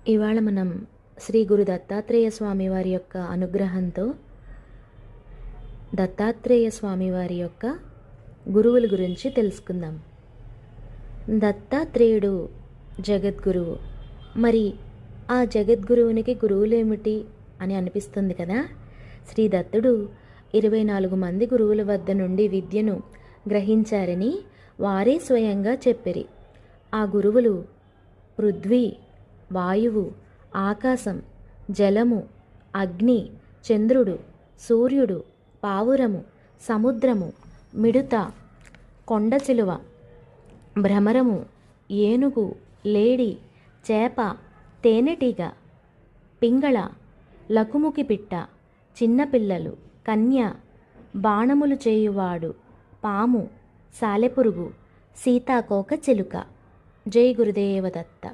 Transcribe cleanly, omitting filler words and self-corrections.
ఇవాళ మనం శ్రీ గురు దత్తాత్రేయ స్వామి వారి యొక్క అనుగ్రహంతో దత్తాత్రేయ స్వామి వారి యొక్క గురువుల గురించి తెలుసుకుందాం. దత్తాత్రేయుడు జగద్గురువు. మరి ఆ జగద్గురువునికి గురువులేమిటి అని అనిపిస్తుంది కదా. శ్రీ దత్తుడు 24 మంది గురువుల వద్ద నుండి విద్యను గ్రహించారని వారే స్వయంగా చెప్పిరి. ఆ గురువులు పృథ్వీ, వాయువు, ఆకాశం, జలము, అగ్ని, చంద్రుడు, సూర్యుడు, పావురము, సముద్రము, మిడుత, కొండ చిలువ, భ్రమరము, ఏనుగు, లేడి, చేప, తేనెటీగ, పింగళ, లకుముకి పిట్ట, చిన్నపిల్లలు, కన్య, బాణములు చేయువాడు, పాము, సాలెపురుగు, సీతాకోక చిలుక. జై గురుదేవ దత్త.